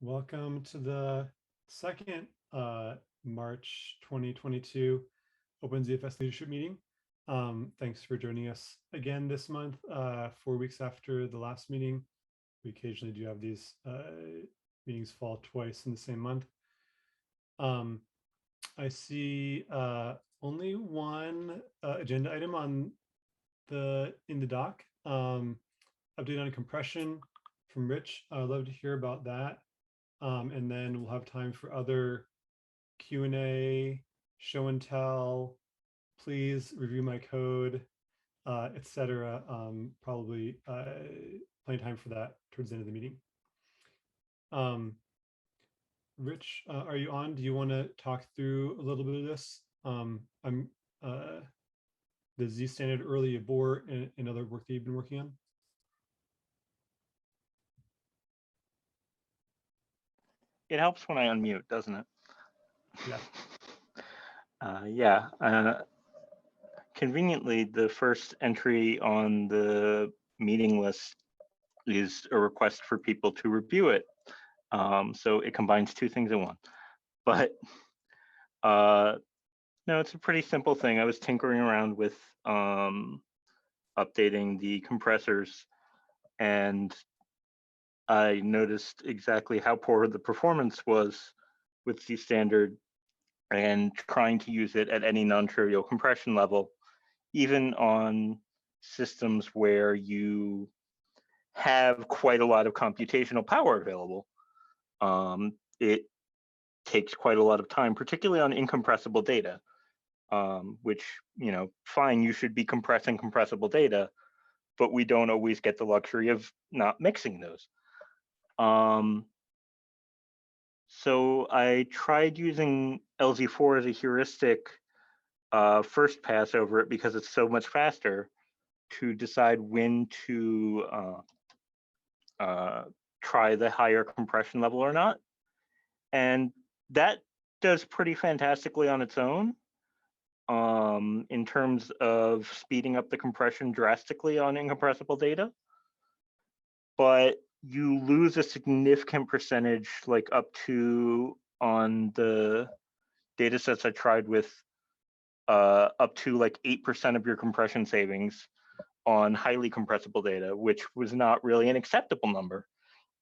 Welcome to the second March 2022 OpenZFS leadership meeting. Thanks for joining us again this month, 4 weeks after the last meeting. We occasionally do have these meetings fall twice in the same month. I see only one agenda item in the doc. Update on compression from Rich. I'd love to hear about that. And then we'll have time for other Q&A, show and tell, please review my code, etc. Probably plenty of time for that towards the end of the meeting. Rich, are you on? Do you want to talk through a little bit of this? I'm the Zstandard early abort and other work that you've been working on. It helps when I unmute, doesn't it? Yeah. Conveniently, the first entry on the meeting list is a request for people to review it. So it combines two things in one. But no, it's a pretty simple thing. I was tinkering around with updating the compressors, and I noticed exactly how poor the performance was with Zstandard and trying to use it at any non-trivial compression level, even on systems where you have quite a lot of computational power available. It takes quite a lot of time, particularly on incompressible data, which, fine, you should be compressing compressible data, but we don't always get the luxury of not mixing those. So I tried using LZ4 as a heuristic first pass over it because it's so much faster to decide when to try the higher compression level or not. And that does pretty fantastically on its own in terms of speeding up the compression drastically on incompressible data. But you lose a significant percentage, like up to, on the data sets I tried with, up to like 8% of your compression savings on highly compressible data, which was not really an acceptable number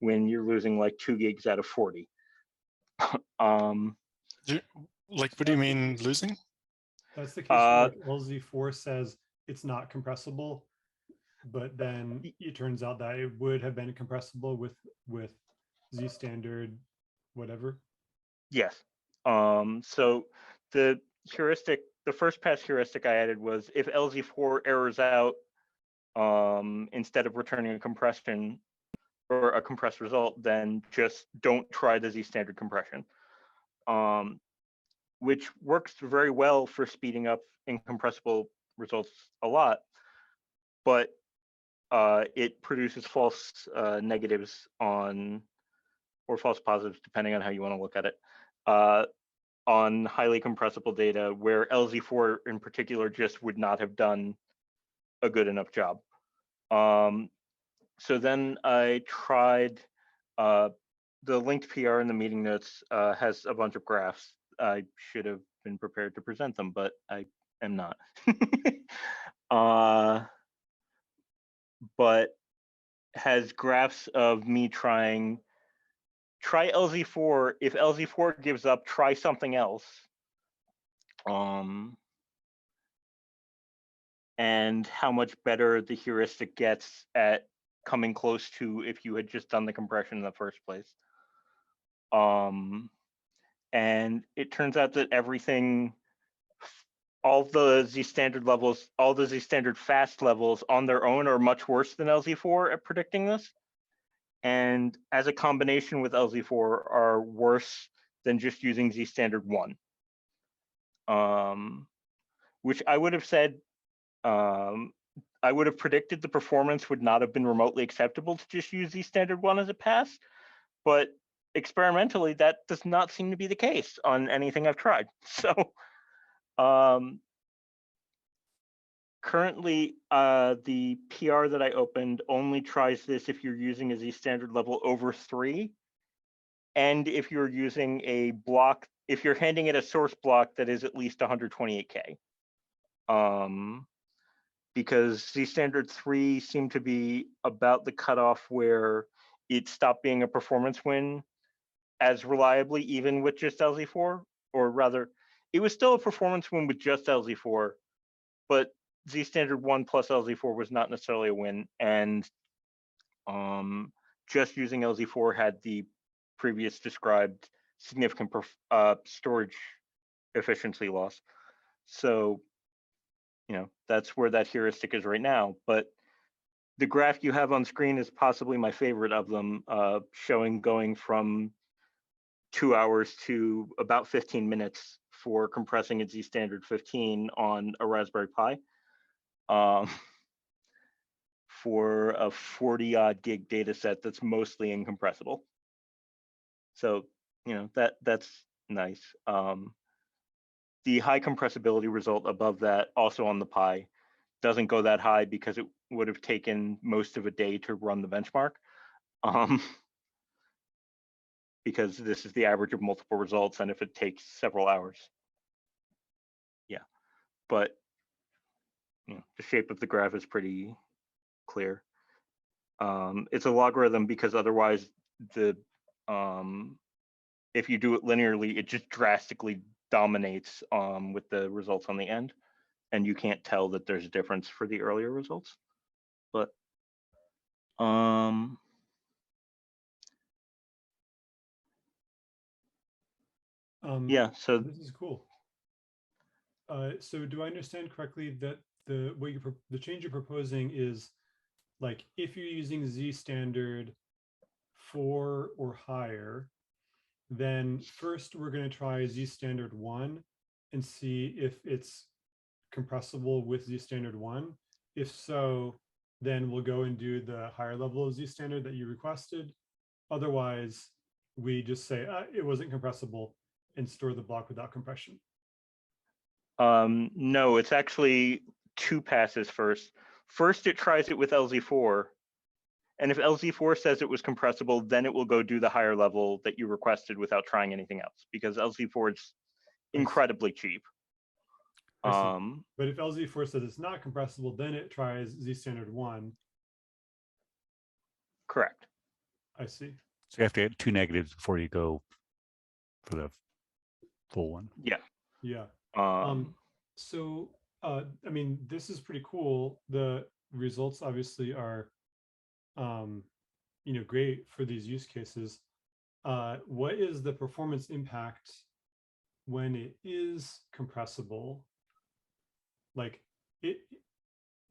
when you're losing like 2 gigs out of 40. What do you mean losing? That's the case where like LZ4 says it's not compressible, but then it turns out that it would have been compressible with Zstandard, whatever. Yes. So the heuristic, the first pass heuristic I added was if LZ4 errors out, instead of returning a compression or a compressed result, then just don't try the Zstandard compression, which works very well for speeding up incompressible results a lot, but it produces false negatives on, or false positives, depending on how you want to look at it, on highly compressible data where LZ4 in particular just would not have done a good enough job. So then I tried, the linked PR in the meeting notes has a bunch of graphs. I should have been prepared to present them, but I am not. But has graphs of me try LZ4. If LZ4 gives up, try something else. And how much better the heuristic gets at coming close to if you had just done the compression in the first place. And it turns out that everything, all the Zstandard levels, all the Zstandard fast levels on their own are much worse than LZ4 at predicting this. And as a combination with LZ4 are worse than just using Zstandard 1. Which I would have said, I would have predicted the performance would not have been remotely acceptable to just use Zstandard 1 as a pass, but experimentally, that does not seem to be the case on anything I've tried. So currently, the PR that I opened only tries this if you're using a Zstandard level over 3. and if you're using a block, if you're handing it a source block that is at least 128K. Because Zstandard 3 seemed to be about the cutoff where it stopped being a performance win as reliably, even with just LZ4, or rather, it was still a performance win with just LZ4, but Zstandard 1 plus LZ4 was not necessarily a win, and just using LZ4 had the previous described significant storage efficiency loss. So, that's where that heuristic is right now. But the graph you have on screen is possibly my favorite of them, showing going from 2 hours to about 15 minutes for compressing a Zstandard 15 on a Raspberry Pi. For a 40-odd gig data set that's mostly incompressible. So, that's nice. The high compressibility result above that, also on the Pi, doesn't go that high because it would have taken most of a day to run the benchmark. Because this is the average of multiple results, and if it takes several hours. Yeah, but the shape of the graph is pretty clear. It's a logarithm because otherwise if you do it linearly, it just drastically dominates with the results on the end, and you can't tell that there's a difference for the earlier results. But yeah, so this is cool. So do I understand correctly that the change you're proposing is, like, if you're using Zstandard 4 or higher, then first we're going to try Zstandard 1 and see if it's compressible with Zstandard 1. If so, then we'll go and do the higher level of Zstandard that you requested. Otherwise, we just say it wasn't compressible and store the block without compression. No, it's actually 2 passes first. First, it tries it with LZ4. And if LZ4 says it was compressible, then it will go do the higher level that you requested without trying anything else, because LZ4 is incredibly cheap. But if LZ4 says it's not compressible, then it tries Zstandard 1. Correct. I see. So you have to get 2 negatives before you go for the full one. Yeah. Yeah. So, I mean, this is pretty cool. The results obviously are, great for these use cases. What is the performance impact when it is compressible? Like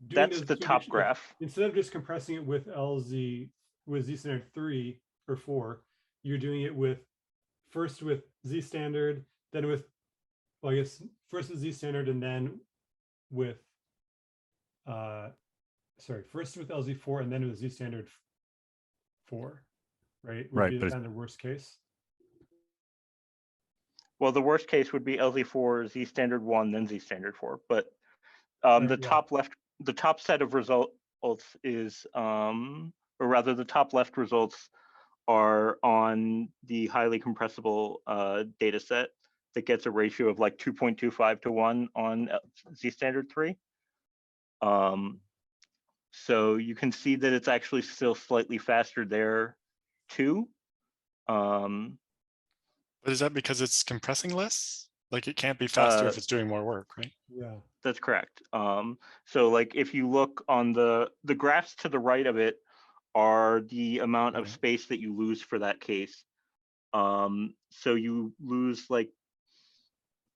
that's the top graph. Instead of just compressing it with Zstandard 3 or 4, you're doing it first with Zstandard, then with, well, I guess first with Zstandard and then with first with LZ4 and then with Zstandard 4, right? Would be kind of the worst case. Well, the worst case would be LZ4, Zstandard 1, then Zstandard 4. But the top set of results is, or rather, the top left results are on the highly compressible data set that gets a ratio of like 2.25 to 1 on Zstandard 3. So you can see that it's actually still slightly faster there too. But is that because it's compressing less? Like, it can't be faster if it's doing more work, right? Yeah, that's correct. So like if you look on the graphs to the right of it are the amount of space that you lose for that case. So you lose like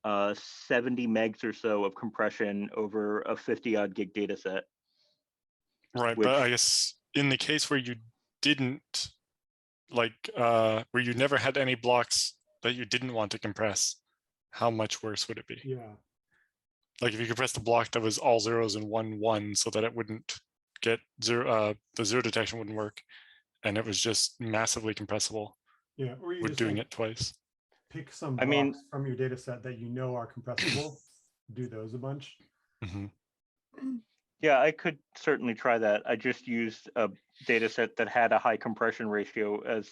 70 megs or so of compression over a 50-odd gig data set. Right, but I guess in the case where you didn't, like, where you never had any blocks that you didn't want to compress, how much worse would it be? yeah. Like if you compressed a block that was all zeros and 1 1 so that it wouldn't get zero, the zero detection wouldn't work, and it was just massively compressible. Yeah, or you we're just doing it twice. Pick some blocks from your data set that you know are compressible, do those a bunch. Yeah, I could certainly try that. I just used a data set that had a high compression ratio as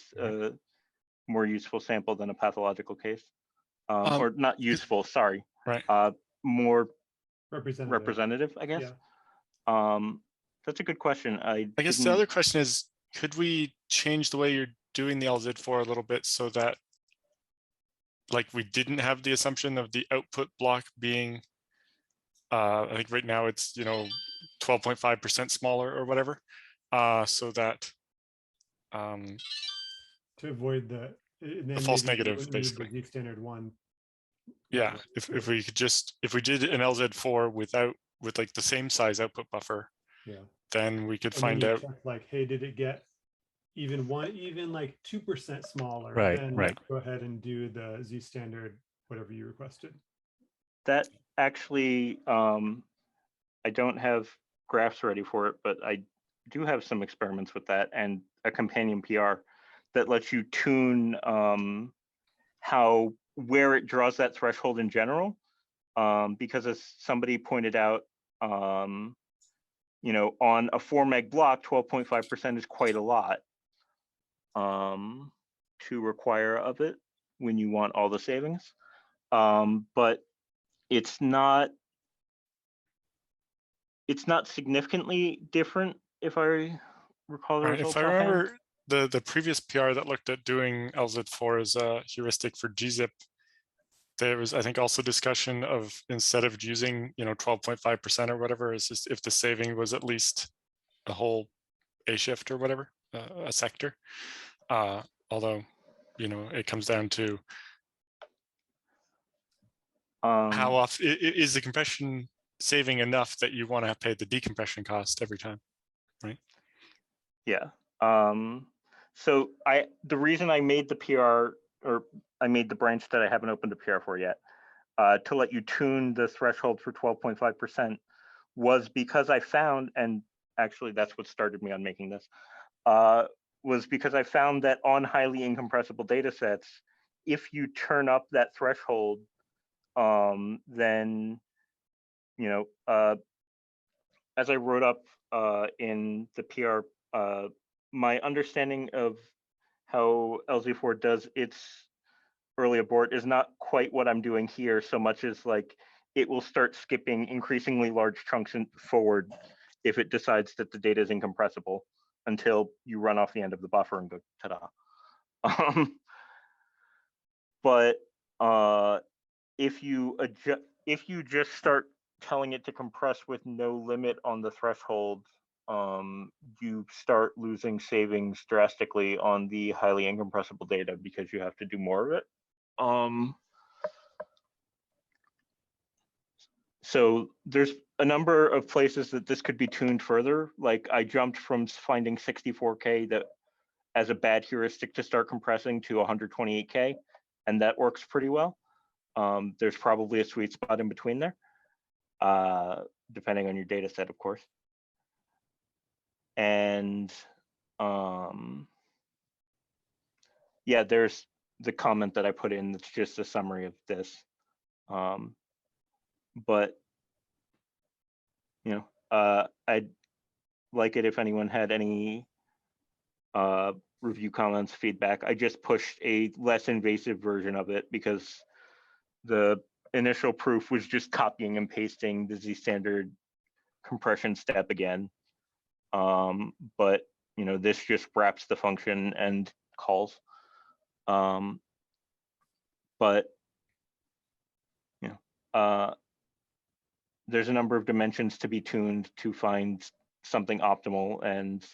more useful sample than a pathological case, or not useful. Sorry, Right. More representative, I guess. Yeah. That's a good question. I guess the other question is, could we change the way you're doing the LZ4 a little bit so that, like, we didn't have the assumption of the output block being, I think right now it's 12.5% smaller or whatever, so that to avoid the false negative, need basically. the Zstandard 1. Yeah, if we could just, if we did an LZ4 with like the same size output buffer, yeah, then we could and find out. Check, like, hey, did it get even like 2% smaller? Right, then right. Go ahead and do the Zstandard, whatever you requested. That actually, I don't have graphs ready for it, but I do have some experiments with that and a companion PR that lets you tune where it draws that threshold in general. Because as somebody pointed out, on a 4 meg block, 12.5% is quite a lot to require of it when you want all the savings. But it's not significantly different, if I recall the results. If I remember the previous PR that looked at doing LZ4 as a heuristic for gzip, there was, I think, also discussion of, instead of using 12.5% or whatever, it's just if the saving was at least a whole A shift or whatever, a sector. Although, it comes down to how often is the compression saving enough that you want to pay the decompression cost every time, right? Yeah. So the reason I made the PR, or I made the branch that I haven't opened a PR for yet, to let you tune the threshold for 12.5% was because I found, and actually that's what started me on making this, was because I found that on highly incompressible data sets, if you turn up that threshold, then, as I wrote up in the PR, my understanding of how LZ4 does its early abort is not quite what I'm doing here, so much as like it will start skipping increasingly large chunks forward if it decides that the data is incompressible until you run off the end of the buffer and go ta-da. But if you just start telling it to compress with no limit on the threshold, you start losing savings drastically on the highly incompressible data because you have to do more of it. So there's a number of places that this could be tuned further. Like I jumped from finding 64K that as a bad heuristic to start compressing to 128K, and that works pretty well. There's probably a sweet spot in between there, depending on your data set, of course. And yeah, there's the comment that I put in that's just a summary of this. But I'd like it if anyone had any review comments, feedback. I just pushed a less invasive version of it because the initial proof was just copying and pasting the Zstandard compression step again. But this just wraps the function and calls. But there's a number of dimensions to be tuned to find something optimal, and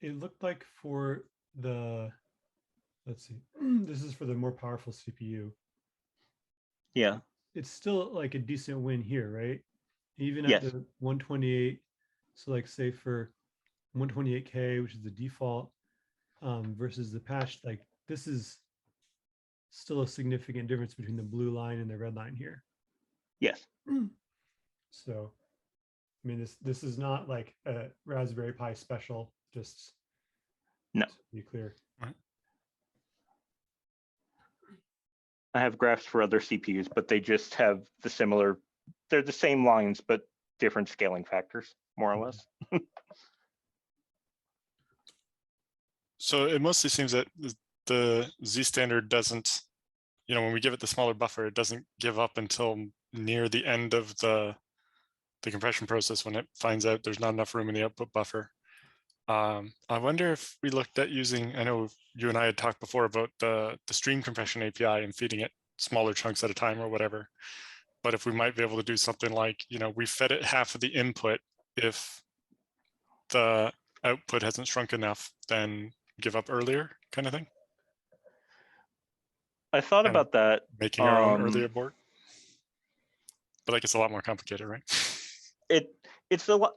it looked like for the, let's see, this is for the more powerful CPU. Yeah, it's still like a decent win here, right? Even yes. at the 128. So like say for 128K, which is the default, versus the patch, like this is still a significant difference between the blue line and the red line here. Yes. So, I mean, this is not like a Raspberry Pi special, just no. to be clear. I have graphs for other CPUs, but they just have they're the same lines, but different scaling factors, more or less. So it mostly seems that the Zstandard doesn't, when we give it the smaller buffer, it doesn't give up until near the end of the compression process when it finds out there's not enough room in the output buffer. I wonder if we looked at using, I know you and I had talked before about the stream compression API and feeding it smaller chunks at a time or whatever. But if we might be able to do something like, we fed it half of the input. If the output hasn't shrunk enough, then give up earlier, kind of thing. I thought And about that. Making our own earlier board. But like, it's a lot more complicated, right? It's a lot.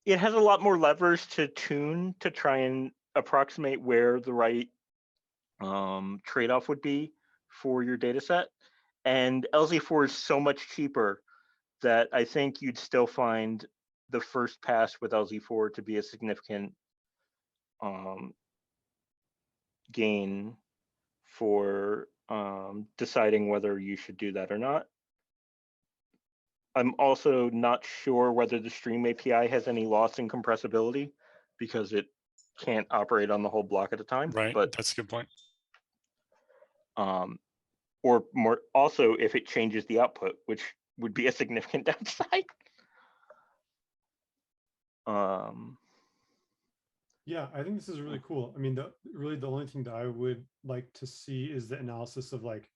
It has a lot more levers to tune to try and approximate where the right trade-off would be for your data set. And LZ4 is so much cheaper that I think you'd still find the first pass with LZ4 to be a significant gain for deciding whether you should do that or not. I'm also not sure whether the Stream API has any loss in compressibility because it can't operate on the whole block at a time. Right, But that's a good point. Or more also if it changes the output, which would be a significant downside. Yeah, I think this is really cool. I mean, the only thing that I would like to see is the analysis of like,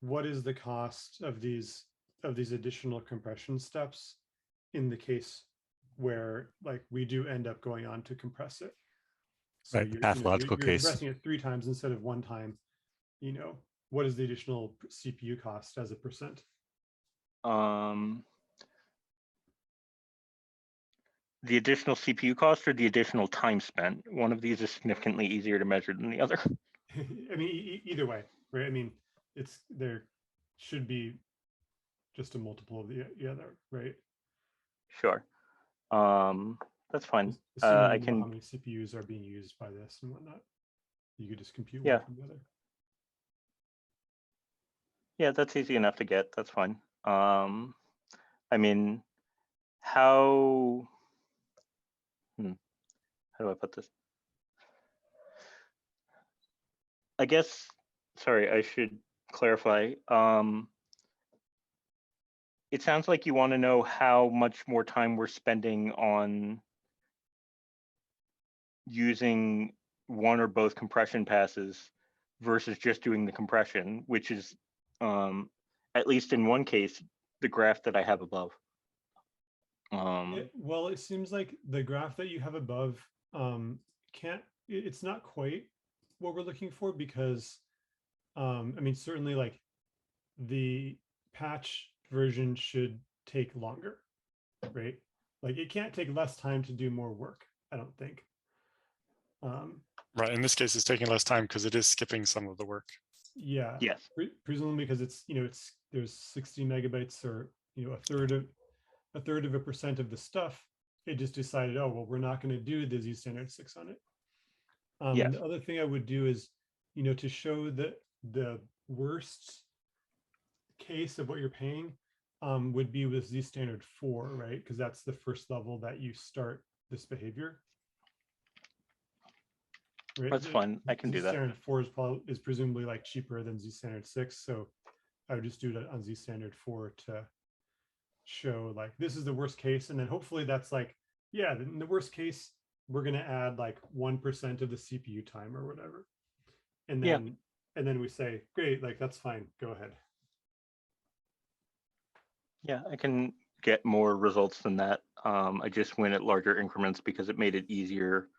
what is the cost of these additional compression steps in the case where like we do end up going on to compress it. So Right, the pathological you're case. compressing it 3 times instead of 1 time. What is the additional CPU cost as a percent? The additional CPU cost or the additional time spent? One of these is significantly easier to measure than the other. I mean, either way, right? I mean, there should be just a multiple of the other, right? Sure. That's fine. Assuming I you know can. how many CPUs are being used by this and whatnot, you could just compute Yeah. one from the other. Yeah, that's easy enough to get. That's fine. I mean, how do I put this? I guess, sorry, I should clarify. It sounds like you want to know how much more time we're spending on using one or both compression passes versus just doing the compression, which is, at least in one case, the graph that I have above. Well, it seems like the graph that you have above it's not quite what we're looking for because, I mean, certainly like the patch version should take longer, right? Like it can't take less time to do more work, I don't think. Right, in this case, it's taking less time because it is skipping some of the work. Yeah. Yes. Presumably because it's, there's 60 megabytes or, a third of a percent of the stuff. It just decided, oh, well, we're not going to do the Zstandard 6 on it. Yes. And the other thing I would do is, to show the worst case of what you're paying would be with Zstandard 4, right? Because that's the first level that you start this behavior. Right? That's fine. I can do that. Zstandard 4 is presumably like cheaper than Zstandard 6, so I would just do that on Zstandard 4 to show like this is the worst case, and then hopefully that's like, yeah, in the worst case we're going to add like 1% of the CPU time or whatever, and then we say, great, like that's fine, go ahead. Yeah, I can get more results than that. I just went at larger increments because it made it easier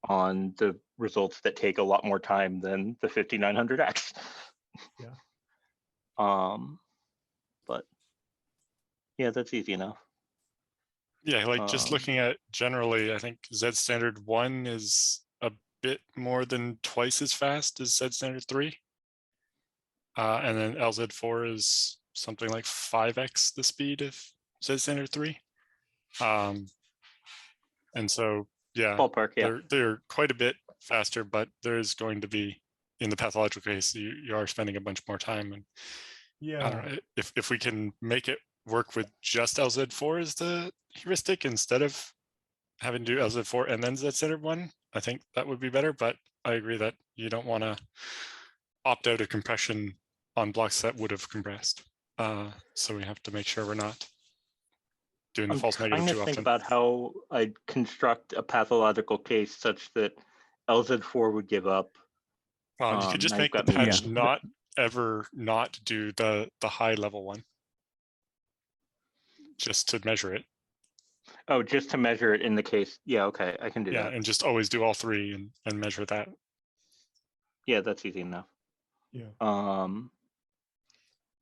on the results that take a lot more time than the 5900X. Yeah. But yeah, that's easy enough. Yeah, like just looking at generally, I think Zstandard 1 is a bit more than twice as fast as Zstandard 3. And then LZ4 is something like 5x the speed of Zstandard 3. And so, yeah, Ballpark, yeah. They're quite a bit faster, but there is going to be, in the pathological case, you are spending a bunch more time. And Yeah, I don't know, if we can make it work with just LZ4 as the heuristic instead of having to do LZ4 and then Zstandard 1. I think that would be better, but I agree that you don't want to opt out of compression on blocks that would have compressed. So we have to make sure we're not doing the false negative too think often. about how I'd construct a pathological case such that LZ4 would give up. You could just now make the you've got me patch thinking. not ever not do the high level one, just to measure it. Oh, just to measure it in the case. Yeah, okay, I can do Yeah, that. and just always do all three and measure that. Yeah, that's easy enough. Yeah. Um,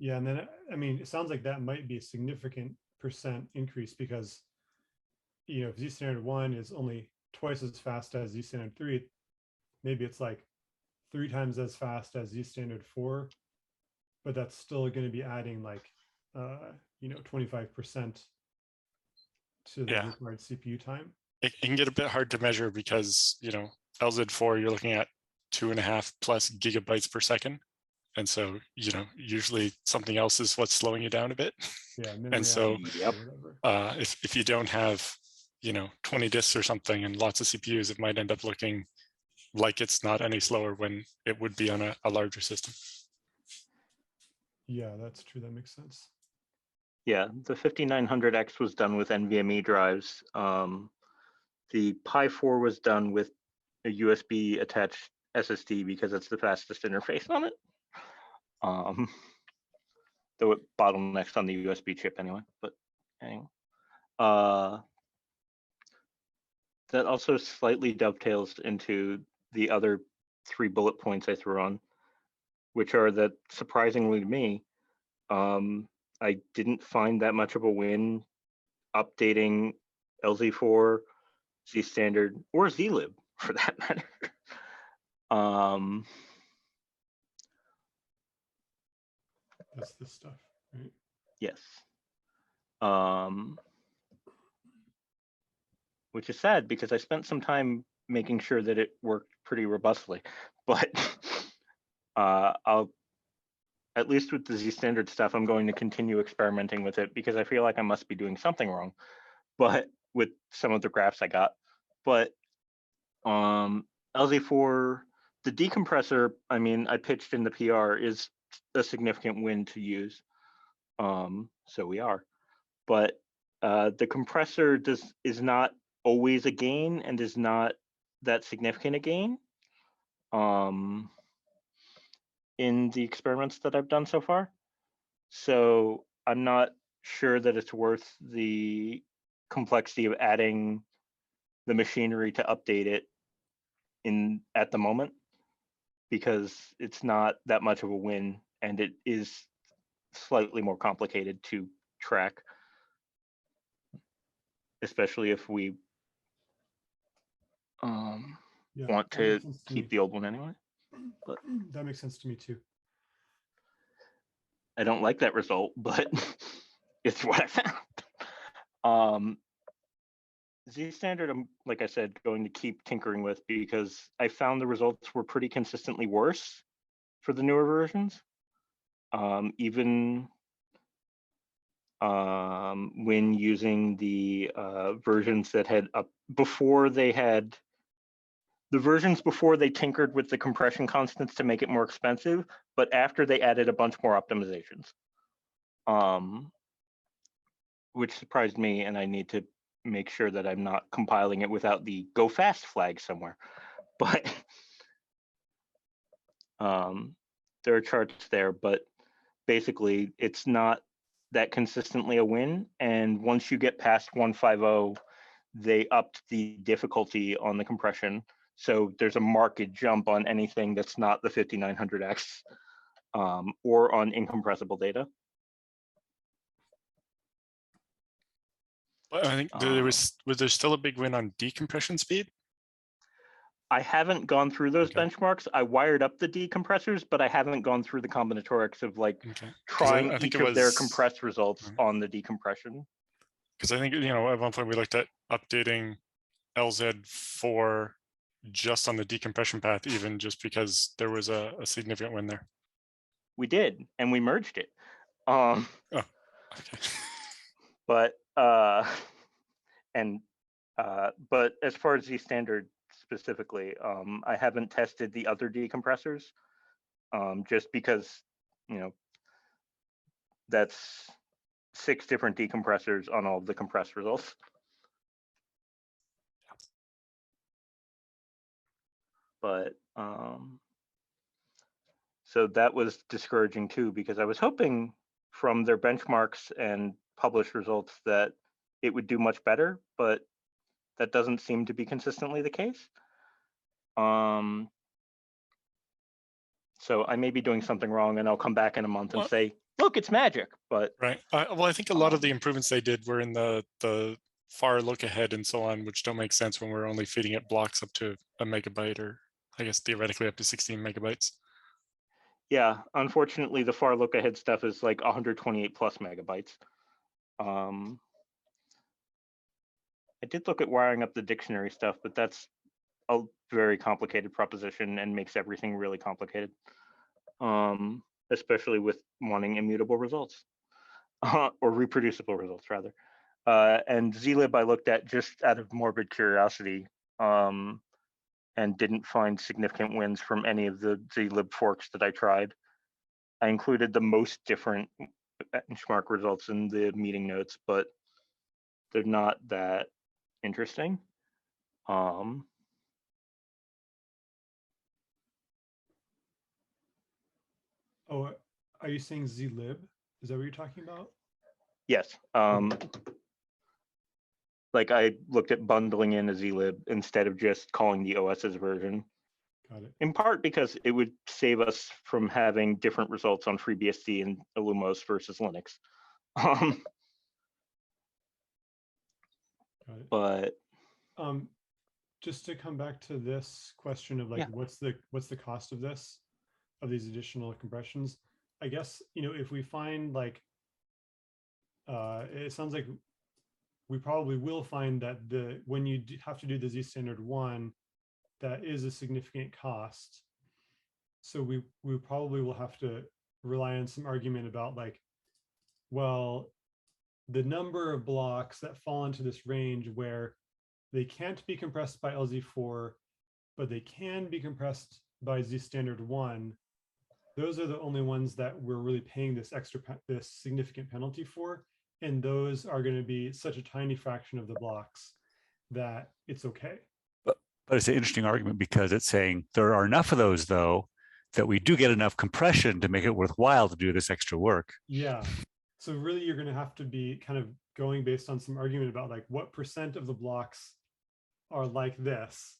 Yeah, and then I mean, it sounds like that might be a significant % increase because, you know, if Zstandard 1 is only twice as fast as Zstandard 3, maybe it's like 3 times as fast as Zstandard 4, but that's still going to be adding like, you know, 25% to the required CPU time. It can get a bit hard to measure because, you know, LZ4, you're looking at 2.5 plus gigabytes per second. And so, you know, usually something else is what's slowing you down a bit. Yeah. And so yep. if you don't have, you know, 20 disks or something and lots of CPUs, it might end up looking like it's not any slower when it would be on a larger system. Yeah, that's true. That makes sense. Yeah, the 5900X was done with NVMe drives. The Pi 4 was done with a USB attached SSD because it's the fastest interface on it. Though it bottlenecks on the USB chip anyway, but anyway. That also slightly dovetails into the other 3 bullet points I threw on, which are that surprisingly to me, I didn't find that much of a win updating LZ4, Zstandard, or zlib for that matter. That's this stuff, right? Yes. Which is sad because I spent some time making sure that it worked pretty robustly, but I'll, at least with the Zstandard stuff, I'm going to continue experimenting with it because I feel like I must be doing something wrong, but with some of the graphs I got. But LZ4, the decompressor, I mean, I pitched in the PR, is a significant win to use. So we are. But the compressor is not always a gain and is not that significant a gain in the experiments that I've done so far. So I'm not sure that it's worth the complexity of adding the machinery to update it at the moment, because it's not that much of a win and it is slightly more complicated to track, especially if we want to keep the old one anyway. But that makes sense to me too. I don't like that result, but it's what I found. Zstandard, I'm, like I said, going to keep tinkering with because I found the results were pretty consistently worse for the newer versions. Even when using the versions that had before they had the versions before they tinkered with the compression constants to make it more expensive, but after they added a bunch more optimizations, which surprised me, and I need to make sure that I'm not compiling it without the go fast flag somewhere. But there are charts there, but basically it's not that consistently a win. And once you get past 150, they upped the difficulty on the compression. So there's a marked jump on anything that's not the 5900X or on incompressible data. But I think was there still a big win on decompression speed? I haven't gone through those benchmarks. I wired up the decompressors, but I haven't gone through the combinatorics of like trying each of their compressed results on the decompression. Because I think, you know, at one point we looked at updating LZ4 just on the decompression path, even just because there was a significant win there. We did, and we merged it. Oh, okay. but but as far as Zstandard specifically, I haven't tested the other decompressors, just because, you know, that's 6 different decompressors on all of the compressed results. But so that was discouraging too, because I was hoping from their benchmarks and published results that it would do much better, but that doesn't seem to be consistently the case. So I may be doing something wrong, and I'll come back in a month and say, look, it's magic. But right. Well, I think a lot of the improvements they did were in the far look ahead and so on, which don't make sense when we're only feeding it blocks up to a megabyte, or I guess theoretically up to 16 megabytes. Yeah, unfortunately, the far look ahead stuff is like 128 plus megabytes. I did look at wiring up the dictionary stuff, but that's a very complicated proposition and makes everything really complicated, especially with wanting immutable results or reproducible results rather. And zlib I looked at just out of morbid curiosity, and didn't find significant wins from any of the zlib forks that I tried. I included the most different benchmark results in the meeting notes, but they're not that interesting. Oh, are you saying zlib? Is that what you're talking about? Yes. Like I looked at bundling in a zlib instead of just calling the OS's version. Got it. In part because it would save us from having different results on FreeBSD and Illumos versus Linux. Got it. But just to come back to this question of like, what's the cost of this, of these additional compressions? I guess, you know, if we find like, it sounds like we probably will find that when you have to do the Zstandard 1, that is a significant cost. So we probably will have to rely on some argument about like, well, the number of blocks that fall into this range where they can't be compressed by LZ4, but they can be compressed by Zstandard 1. Those are the only ones that we're really paying this significant penalty for. And those are going to be such a tiny fraction of the blocks that it's okay. But it's an interesting argument because it's saying there are enough of those, though, that we do get enough compression to make it worthwhile to do this extra work. Yeah. So really, you're going to have to be kind of going based on some argument about like what percent of the blocks are like this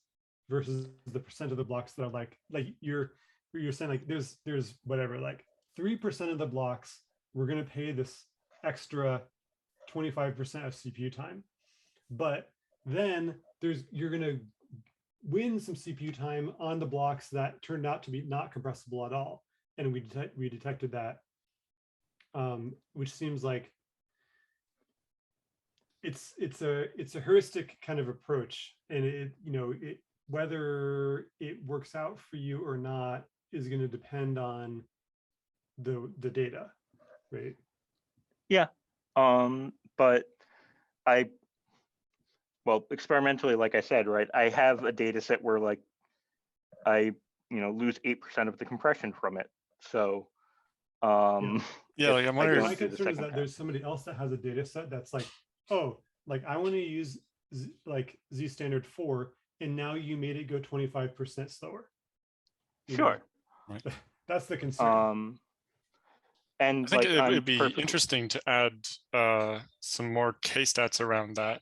versus the percent of the blocks that are like you're saying like there's whatever, like 3% of the blocks we're going to pay this extra 25% of CPU time, but then you're going to win some CPU time on the blocks that turned out to be not compressible at all, and we detected that, which seems like it's a heuristic kind of approach, and whether it works out for you or not is going to depend on the data, right? Yeah, but well, experimentally, like I said, right, I have a data set where like I lose 8% of the compression from it. So yeah, like I'm wondering. My concern is that there's somebody else that has a data set that's like, oh, like I want to use like Zstandard 4, and now you made it go 25% slower. Sure. Right. That's the concern. And I think like, it'd be interesting to add some more case stats around that.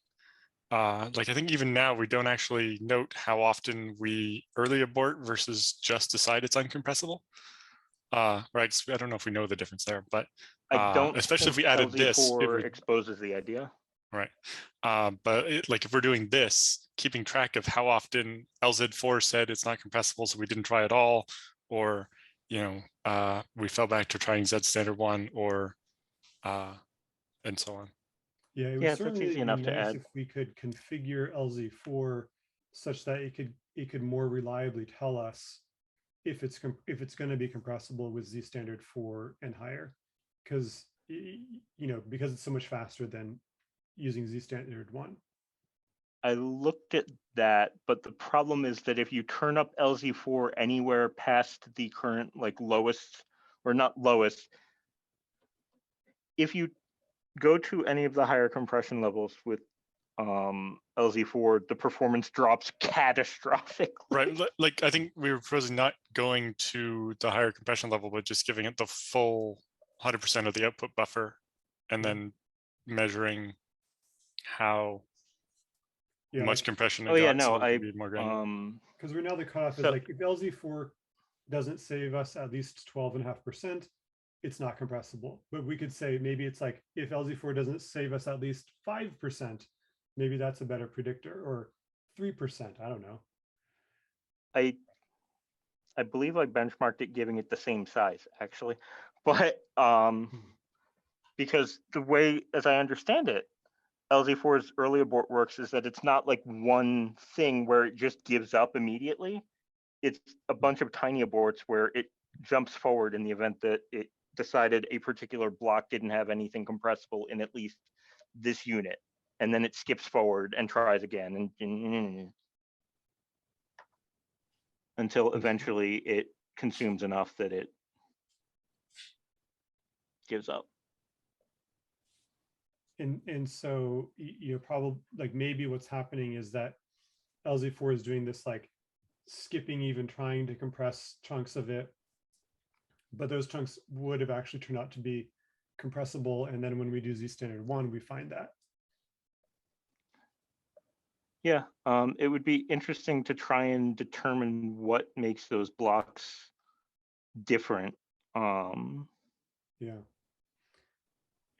Like I think even now we don't actually note how often we early abort versus just decide it's uncompressible. Right? I don't know if we know the difference there, but I don't especially if we think added LZ4 this, it would exposes the idea. Right. But like if we're doing this, keeping track of how often LZ4 said it's not compressible, so we didn't try at all, or we fell back to trying Zstandard 1, or and so on. Yeah, it would certainly be nice if we could configure LZ4 such that it could more reliably tell us if it's going to be compressible with Zstandard 4 and higher, because because it's so much faster than using Zstandard 1. I looked at that, but the problem is that if you turn up LZ4 anywhere past the current like lowest, or not lowest, if you go to any of the higher compression levels with LZ4, the performance drops catastrophically. Right. Like I think we were proposing not going to the higher compression level, but just giving it the full 100% of the output buffer, and then measuring how Yeah, much like, compression it Oh yeah, got, so no, we I could be more granular. because right now the cutoff is So- like if LZ4 doesn't save us at least 12.5%, it's not compressible. But we could say maybe it's like if LZ4 doesn't save us at least 5%, maybe that's a better predictor, or 3%. I don't know. I believe I benchmarked it giving it the same size actually, but because the way, as I understand it, LZ4's early abort works is that it's not like one thing where it just gives up immediately. It's a bunch of tiny aborts where it jumps forward in the event that it decided a particular block didn't have anything compressible in at least this unit. And then it skips forward and tries again and until eventually it consumes enough that it gives up. And so you're probably like maybe what's happening is that LZ4 is doing this like skipping, even trying to compress chunks of it, but those chunks would have actually turned out to be compressible. And then when we do Zstandard 1, we find that. Yeah, it would be interesting to try and determine what makes those blocks different. Yeah.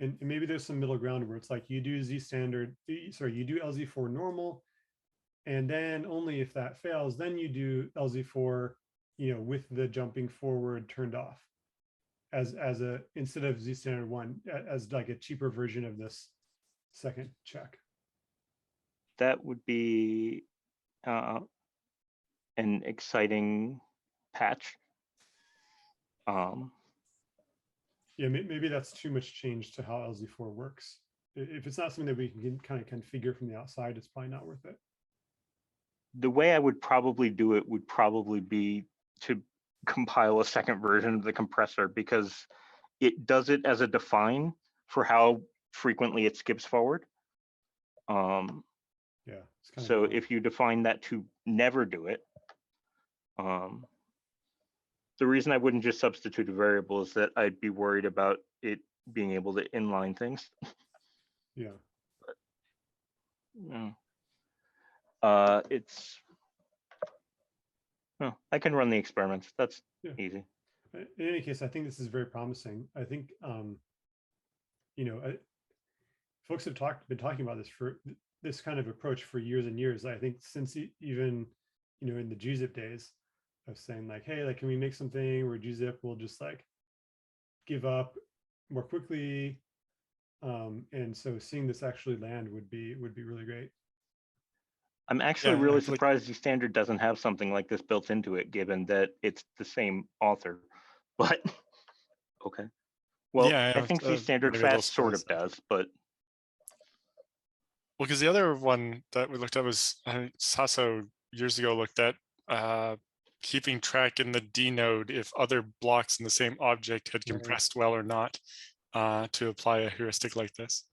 And maybe there's some middle ground where it's like you do Zstandard, sorry, you do LZ4 normal, and then only if that fails, then you do LZ4, with the jumping forward turned off as a, instead of Zstandard 1, as like a cheaper version of this second check. That would be an exciting patch. Yeah, maybe that's too much change to how LZ4 works. If it's not something that we can kind of configure from the outside, it's probably not worth it. The way I would probably do it would probably be to compile a second version of the compressor, because it does it as a define for how frequently it skips forward. Yeah, it's kind So of if you define that to never do it, the reason I wouldn't just substitute a variable is that I'd be worried about it being able to inline things. yeah. It's, no, I can run the experiments. That's easy. In any case, I think this is very promising. I think, folks have been talking about this for this kind of approach for years and years. I think since even, in the gzip days of saying like, hey, like, can we make something where gzip will just like give up more quickly? And so seeing this actually land would be really great. I'm actually really surprised Zstandard doesn't have something like this built into it, given that it's the same author. But okay. Well, Yeah, I think Zstandard Fast sort of does, but. Well, because the other one that we looked at was Sasso years ago looked at keeping track in the D node if other blocks in the same object had compressed well or not to apply a heuristic like this.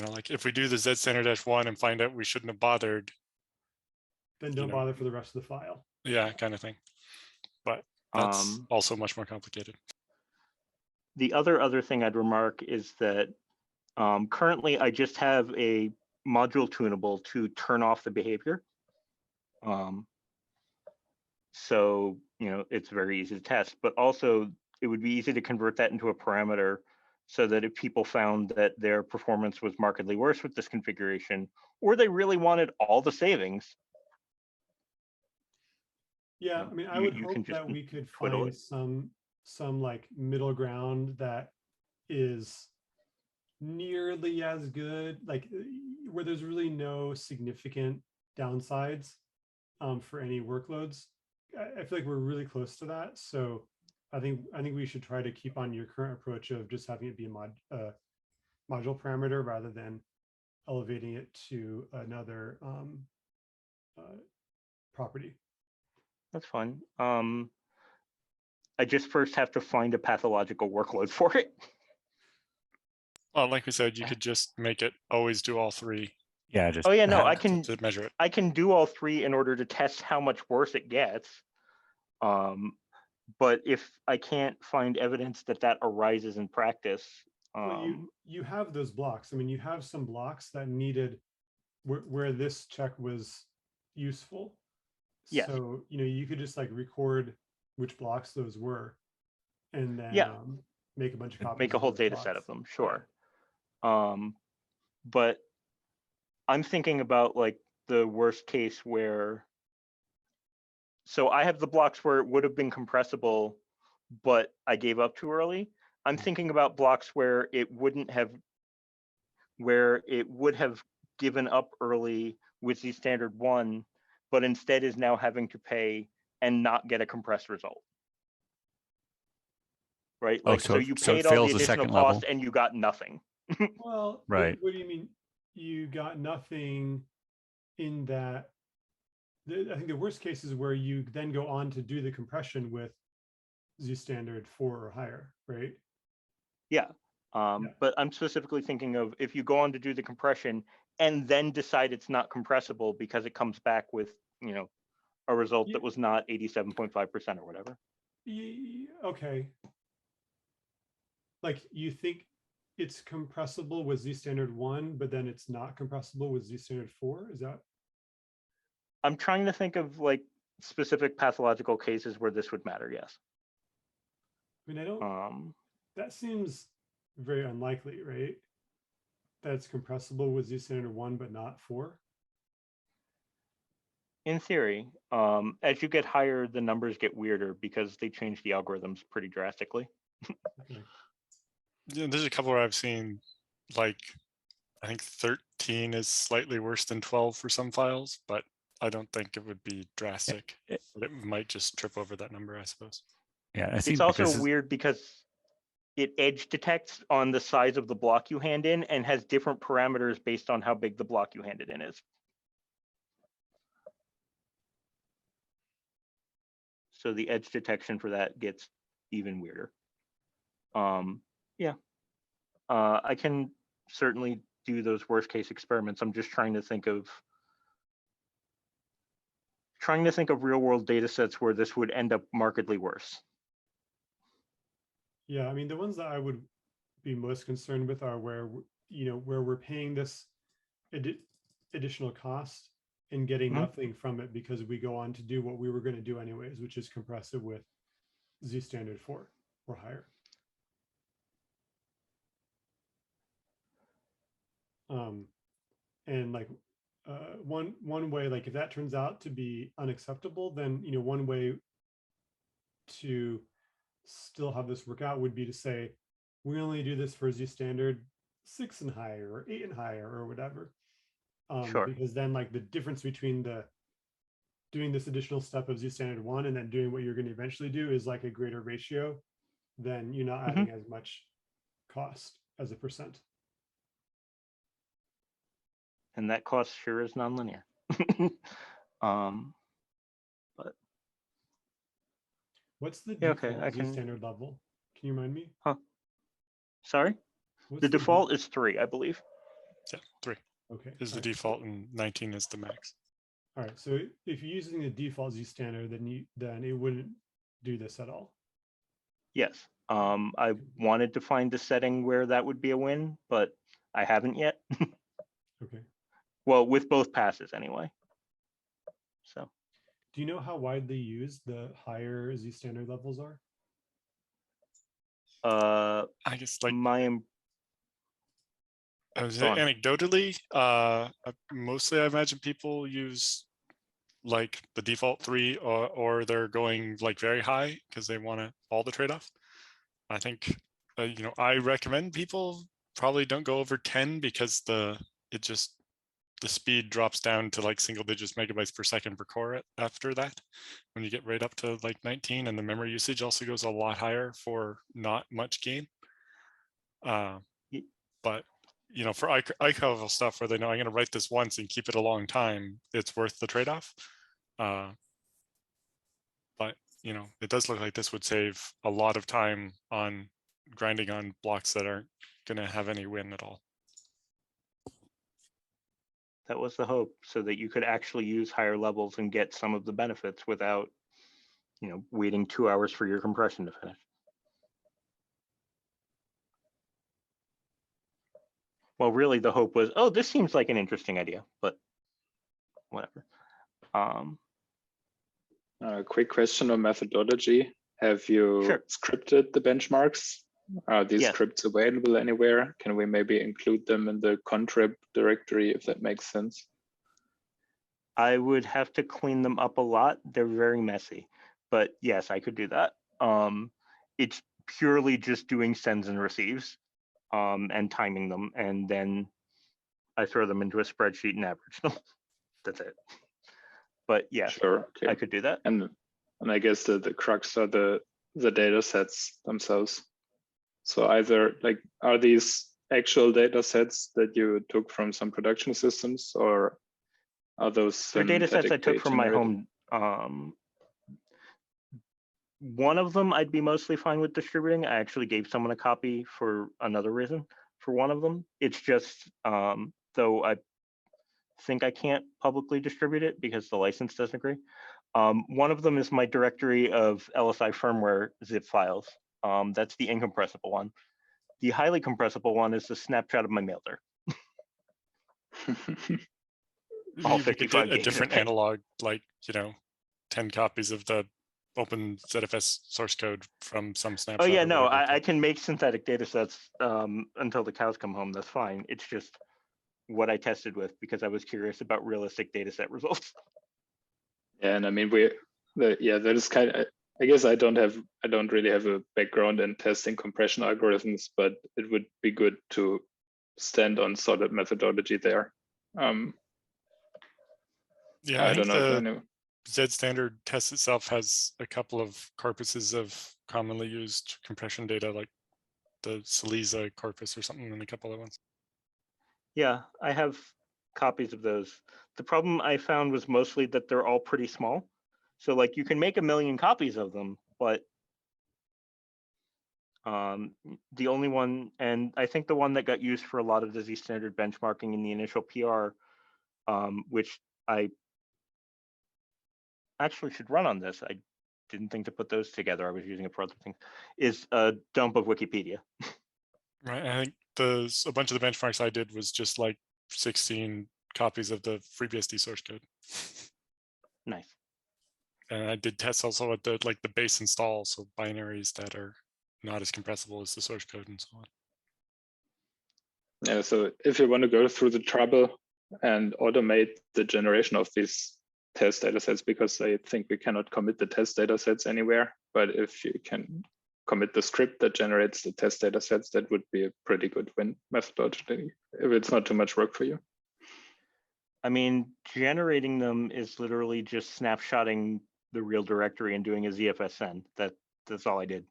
Like if we do the Zstandard-1 and find out we shouldn't have bothered, then don't bother for the rest of the file. Yeah, kind of thing. But that's also much more complicated. The other thing I'd remark is that currently I just have a module tunable to turn off the behavior. So, it's very easy to test, but also it would be easy to convert that into a parameter so that if people found that their performance was markedly worse with this configuration, or they really wanted all the savings. Yeah, I mean, I would hope that we could find some like middle ground that is nearly as good, like where there's really no significant downsides for any workloads. I feel like we're really close to that. So I think we should try to keep on your current approach of just having it be a module parameter rather than elevating it to another property. That's fine. I just first have to find a pathological workload for it. Well, like we said, you could just make it always do all three. Yeah, just Oh yeah, no, have- I can to measure it. I can do all three in order to test how much worse it gets. But if I can't find evidence that that arises in practice, Well, you have those blocks. I mean, you have some blocks that needed where this check was useful. Yes. So, you could just like record which blocks those were and then Yeah. make a bunch of copies. make a of whole those data set of blocks. them, sure. But I'm thinking about like the worst case where, so I have the blocks where it would have been compressible, but I gave up too early. I'm thinking about blocks where it would have given up early with the standard 1, but instead is now having to pay and not get a compressed result. Right? Oh, Like, so so it- you so it paid all the fails the additional second cost level. and you got nothing. Well, Right. What do you mean? You got nothing in that. I think the worst case is where you then go on to do the compression with Zstandard 4 or higher, right? Yeah. Yeah. But I'm specifically thinking of if you go on to do the compression and then decide it's not compressible because it comes back with, a result that was not 87.5% or whatever. Okay. Like you think it's compressible with Zstandard 1, but then it's not compressible with Zstandard 4? Is that? I'm trying to think of like specific pathological cases where this would matter. Yes. I mean, I don't. That seems very unlikely, right? That's compressible with Zstandard 1, but not 4. In theory, as you get higher, the numbers get weirder because they change the algorithms pretty drastically. Okay. Yeah, there's a couple where I've seen like, I think 13 is slightly worse than 12 for some files, but I don't think it would be drastic. But it might just trip over that number, I suppose. Yeah, I It's think also because weird because it edge detects on the size of the block you hand in and has different parameters based on how big the block you handed in is. So the edge detection for that gets even weirder. Yeah, I can certainly do those worst case experiments. I'm just trying to think of real world data sets where this would end up markedly worse. Yeah, I mean, the ones that I would be most concerned with are where, where we're paying this additional cost and getting nothing from it because we go on to do what we were going to do anyways, which is compress it with Zstandard 4 or higher. And like one way, like if that turns out to be unacceptable, then one way to still have this work out would be to say we only do this for Zstandard 6 and higher or 8 and higher or whatever. Sure. Because then like the difference between doing this additional step of Zstandard 1 and then doing what you're going to eventually do is like a greater ratio, then you're not adding as much cost as a percent. And that cost sure is nonlinear. But what's the okay, default Zstandard level? Can you remind me? Sorry? What's The default is 3, I believe. Yeah, 3 Okay. is the default and 19 is the max. All right. So if you're using the default Zstandard, then it wouldn't do this at all. Yes. I wanted to find a setting where that would be a win, but I haven't yet. Okay. Well, with both passes anyway. So. Do you know how widely used the higher Zstandard levels are? I guess like anecdotally, mostly I imagine people use like the default 3 or they're going like very high because they want all the trade-off. I think, I recommend people probably don't go over 10 because it just the speed drops down to like single digits megabytes per second per core after that, when you get right up to like 19, and the memory usage also goes a lot higher for not much gain. But you know, for iCal stuff where they know I'm going to write this once and keep it a long time, it's worth the trade-off. But you know, it does look like this would save a lot of time on grinding on blocks that aren't going to have any win at all. That was the hope, so that you could actually use higher levels and get some of the benefits without, you know, waiting 2 hours for your compression to finish. Well, really the hope was, oh, this seems like an interesting idea, but whatever. A quick question on methodology. Have you Sure. scripted the benchmarks? Are these Yes. scripts available anywhere? Can we maybe include them in the contrib directory if that makes sense? I would have to clean them up a lot. They're very messy, but yes, I could do that. It's purely just doing sends and receives and timing them, and then I throw them into a spreadsheet and average them. That's it. But yes, Sure. Okay. I could do that. And I guess the crux are the data sets themselves. So either like, are these actual data sets that you took from some production systems, or are those They're data sets I took from my generated? home. One of them I'd be mostly fine with distributing. I actually gave someone a copy for another reason for one of them. It's just, though I think I can't publicly distribute it because the license doesn't agree. One of them is my directory of LSI firmware zip files. That's the incompressible one. The highly compressible one is the snapshot of my mailer. All You could 55 get a gigs of different it. analog, like, you know, 10 copies of the OpenZFS source code from some snapshot. Oh yeah, or no, whatever. I can make synthetic data sets until the cows come home. That's fine. It's just what I tested with because I was curious about realistic data set results. Yeah, and I mean that is kind of, I guess I don't really have a background in testing compression algorithms, but it would be good to stand on solid methodology there. Yeah, I don't know if I know. Zstandard test itself has a couple of corpuses of commonly used compression data, like the Saliza corpus or something, and a couple of ones. Yeah, I have copies of those. The problem I found was mostly that they're all pretty small. So like you can make 1 million copies of them, but the only one, and I think the one that got used for a lot of the Zstandard benchmarking in the initial PR, which I actually should run on this. I didn't think to put those together. I was using it for other things, is a dump of Wikipedia. Right, I think a bunch of the benchmarks I did was just like 16 copies of the FreeBSD source code. Nice. And I did tests also at the base install, so binaries that are not as compressible as the source code and so on. Yeah, so if you want to go through the trouble and automate the generation of these test data sets, because I think we cannot commit the test data sets anywhere, but if you can commit the script that generates the test data sets, that would be a pretty good win methodology, if it's not too much work for you. I mean, generating them is literally just snapshotting the real directory and doing a ZFS send. That's all I did.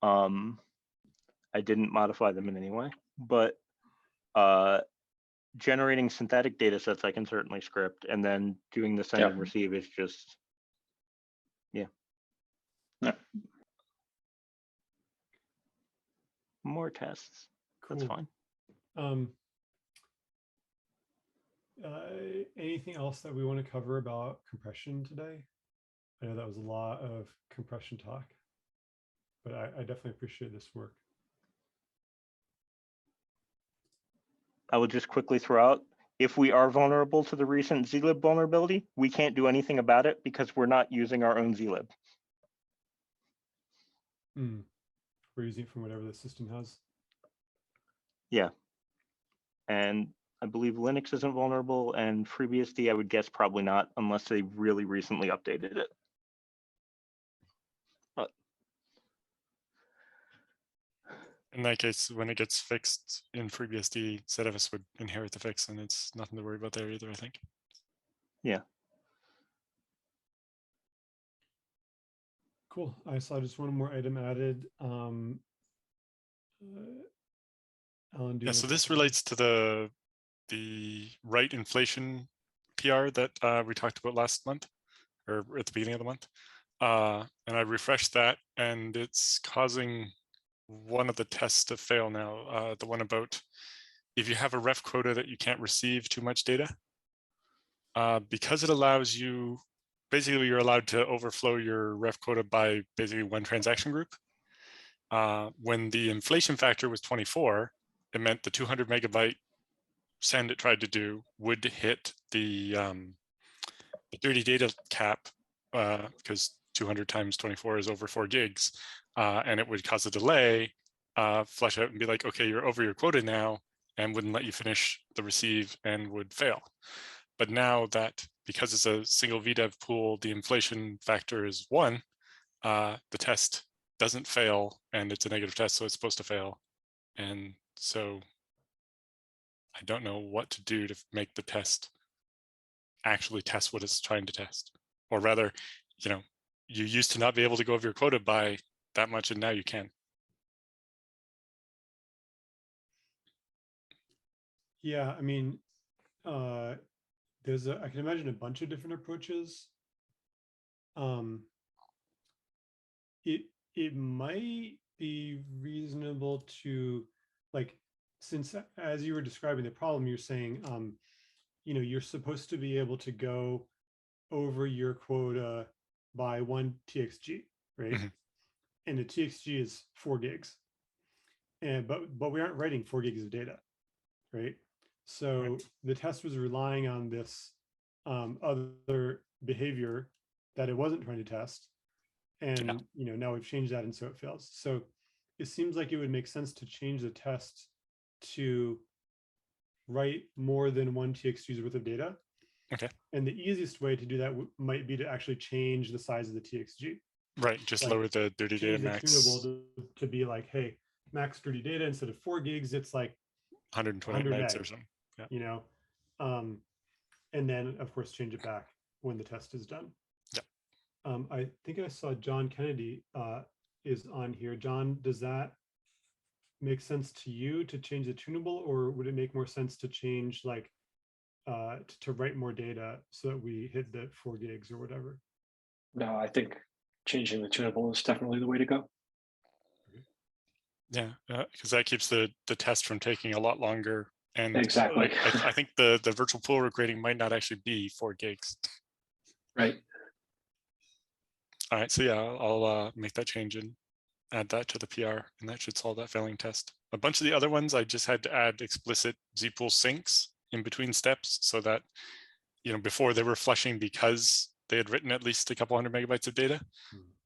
I didn't modify them in any way, but generating synthetic data sets I can certainly script, and then doing the send and receive is just, yeah. More tests. Cool. That's fine. Anything else that we want to cover about compression today? I know that was a lot of compression talk, but I definitely appreciate this work. I will just quickly throw out, if we are vulnerable to the recent zlib vulnerability, we can't do anything about it because we're not using our own zlib. We're using it from whatever the system has. Yeah. And I believe Linux isn't vulnerable, and FreeBSD, I would guess probably not, unless they really recently updated it. But In that case, when it gets fixed in FreeBSD, ZFS would inherit the fix, and it's nothing to worry about there either, I think. Yeah. Cool. I saw just one more item added. Alan, do you Yeah, wanna so talk this about relates to the right inflation PR that we talked about last month, or at the beginning of the month. And I refreshed that, and it's causing one of the tests to fail now. The one about if you have a ref quota that you can't receive too much data, because it allows you, basically you're allowed to overflow your ref quota by basically one transaction group. When the inflation factor was 24, it meant the 200 megabyte send it tried to do would hit the dirty data cap, because 200 times 24 is over 4 gigs, and it would cause a delay, flush out and be like, okay, you're over your quota now, and wouldn't let you finish the receive and would fail. But now that, because it's a single VDEV pool, the inflation factor is 1, the test doesn't fail, and it's a negative test, so it's supposed to fail. And so I don't know what to do to make the test actually test what it's trying to test. Or rather, you used to not be able to go over your quota by that much, and now you can. Yeah, I mean, I can imagine a bunch of different approaches. It might be reasonable to, like, since as you were describing the problem, you're saying, you're supposed to be able to go over your quota by 1 TXG, right? Mhm. And the TXG is 4 gigs. And but we aren't writing 4 gigs of data, right? So Right. the test was relying on this other behavior that it wasn't trying to test. And now we've changed that, and so it fails. So it seems like it would make sense to change the test to write more than 1 TXG's worth of data. Okay. And the easiest way to do that might be to actually change the size of the TXG. Right, just Like, lower the dirty data change the max. tunable to be like, hey, max dirty data instead of 4 gigs, it's like 120 100 megs or meg, something. Yeah. And then of course change it back when the test is done. Yeah. I think I saw John Kennedy is on here. John, does that make sense to you to change the tunable, or would it make more sense to change, like, to write more data so that we hit the 4 gigs or whatever? No, I think changing the tunable is definitely the way to go. Yeah, because that keeps the test from taking a lot longer. And exactly. I think the virtual pool regrading might not actually be 4 gigs. Right. All right, so yeah, I'll make that change and add that to the PR, and that should solve that failing test. A bunch of the other ones, I just had to add explicit zpool syncs in between steps, so that before they were flushing because they had written at least a couple hundred megabytes of data,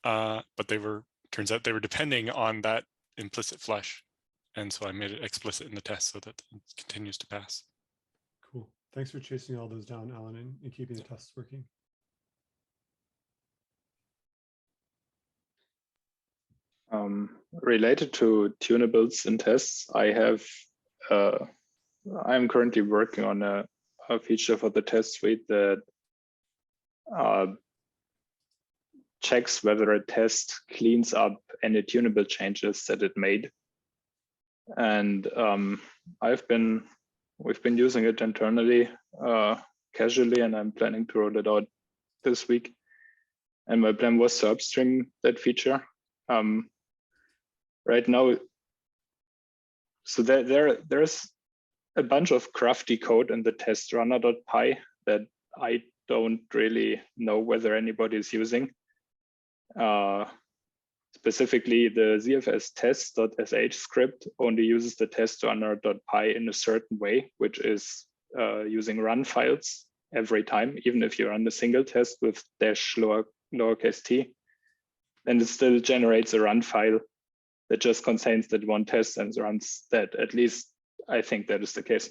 but turns out they were depending on that implicit flush, and so I made it explicit in the test so that it continues to pass. Cool. Thanks for chasing all those down, Alan, and keeping the tests working. Related to tunables and tests, I'm currently working on a feature for the test suite that checks whether a test cleans up any tunable changes that it made. And we've been using it internally casually, and I'm planning to roll it out this week. And my plan was to upstream that feature. Right now, so there's a bunch of crafty code in the test runner.py that I don't really know whether anybody is using. Specifically, the ZFS test.sh script only uses the test runner.py in a certain way, which is using run files every time, even if you run a single test with -lowercase t, then it still generates a run file that just contains that one test and runs that. At least I think that is the case.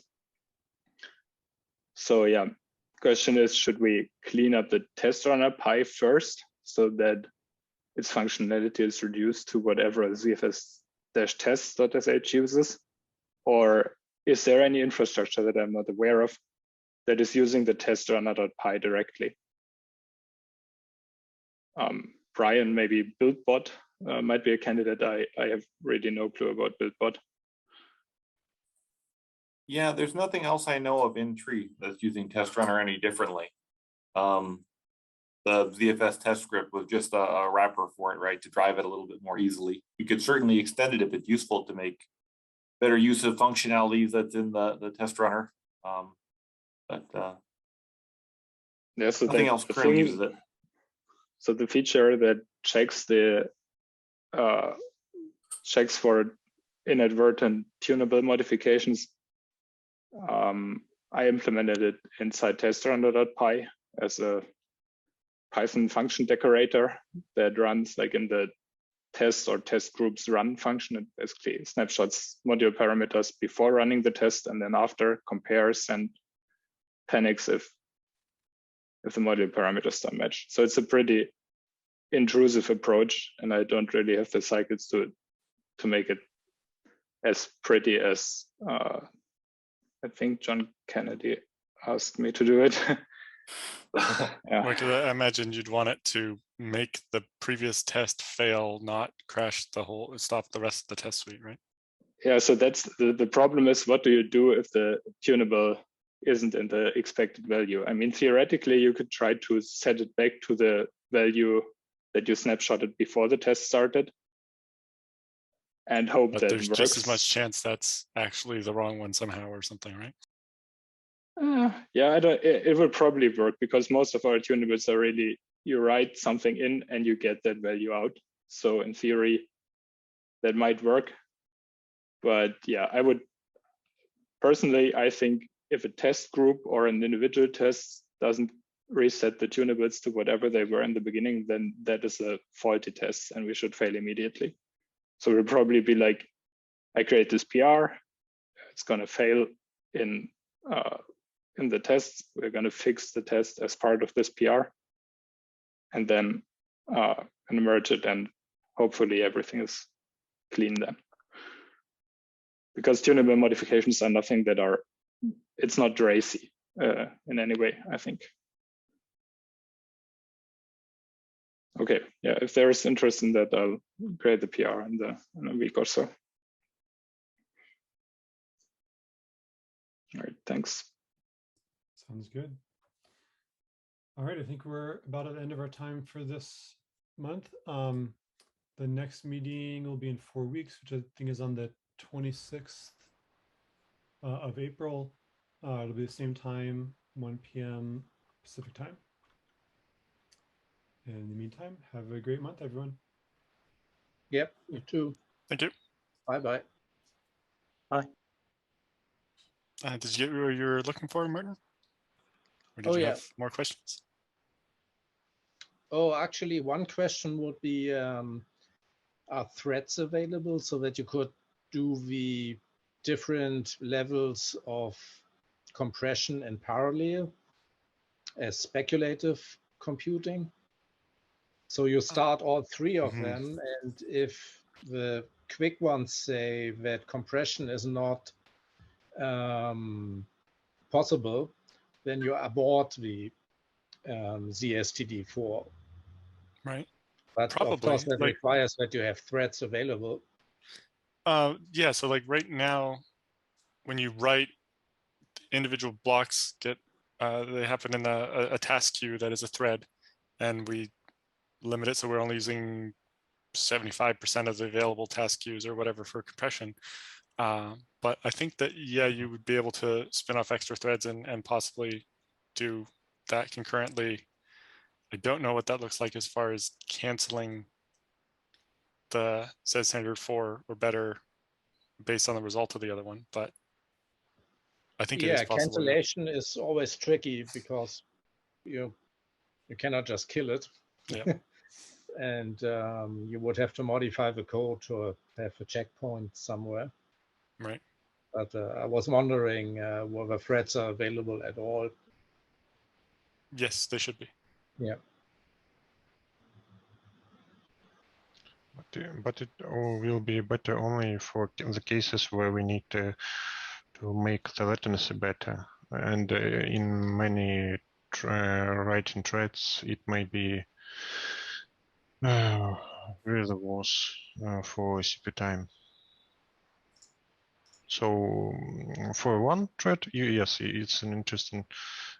So yeah, question is, should we clean up the test runner.py first so that its functionality is reduced to whatever ZFS -tests.sh uses? Or is there any infrastructure that I'm not aware of that is using the test runner.py directly? Brian, maybe BuildBot might be a candidate. I have really no clue about BuildBot. Yeah, there's nothing else I know of in tree that's using test runner any differently. The ZFS test script was just a wrapper for it, right, to drive it a little bit more easily. You could certainly extend it if it's useful to make better use of functionalities that's in the test runner. Yeah, so nothing else currently uses it. So the feature that checks for inadvertent tunable modifications, I implemented it inside testrunner.py as a Python function decorator that runs like in the test or test groups run function. It basically snapshots module parameters before running the test, and then after compares and panics if the module parameters don't match. So it's a pretty intrusive approach, and I don't really have the cycles to make it as pretty as I think John Kennedy asked me to do it. Yeah. I imagine you'd want it to make the previous test fail, not crash stop the rest of the test suite, right? Yeah, so that's the problem is, what do you do if the tunable isn't in the expected value? I mean, theoretically, you could try to set it back to the value that you snapshotted before the test started and hope that there's it works. Just as much chance that's actually the wrong one somehow or something, right? Yeah, it will probably work, because most of our tunables are really, you write something in and you get that value out. So in theory, that might work. But yeah, I would personally, I think if a test group or an individual test doesn't reset the tunables to whatever they were in the beginning, then that is a faulty test and we should fail immediately. So it'll probably be like, I create this PR, it's going to fail in the tests. We're going to fix the test as part of this PR, and then merge it, and hopefully everything is clean then. Because tunable modifications are nothing that are, it's not racy in any way, I think. Okay, yeah, if there is interest in that, I'll create the PR in a week or so. All right, thanks. Sounds good. All right, I think we're about at the end of our time for this month. The next meeting will be in 4 weeks, which I think is on the 26th of April. It'll be the same time, 1 p.m. Pacific time. And in the meantime, have a great month, everyone. Yep, you too. Thank you. Bye-bye. Bye. Did you get what you were looking for, Martin? Or did you have more questions? Oh, actually, one question would be, are threads available so that you could do the different levels of compression in parallel as speculative computing? So you start all three of them, and if the quick ones say that compression is not possible, then you abort the ZSTD4. Right. But probably, of course, that requires that you have threads available. Yeah, so like right now, when you write, individual blocks get, they happen in a task queue that is a thread, and we limit it so we're only using 75% of the available task queues or whatever for compression. But I think that, yeah, you would be able to spin off extra threads and possibly do that concurrently. I don't know what that looks like as far as canceling the Zstandard 4 or better based on the result of the other one, but I think it is possible. Cancellation is always tricky because you cannot just kill it. Yeah. And you would have to modify the code to have a checkpoint somewhere. Right. But I was wondering whether threads are available at all. Yes, they should be. Yeah. but it will be better only for the cases where we need to make the latency better. And in many writing threads, it may be really worse for CPU time. So for one thread, yes, it's an interesting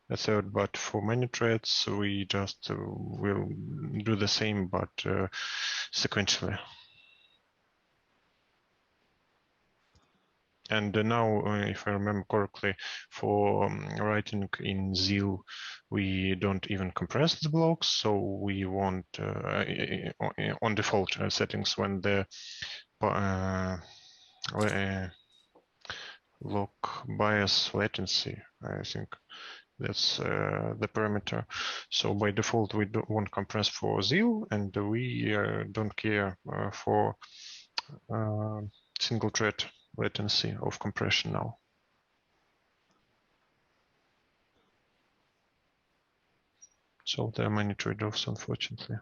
method, but for many threads, we just will do the same, but sequentially. And now, if I remember correctly, for writing in ZIL, we don't even compress the blocks. So we want on default settings when the lock bias latency, I think that's the parameter. So by default, we won't compress for ZIL, and we don't care for single thread latency of compression now. So there are many trade-offs, unfortunately.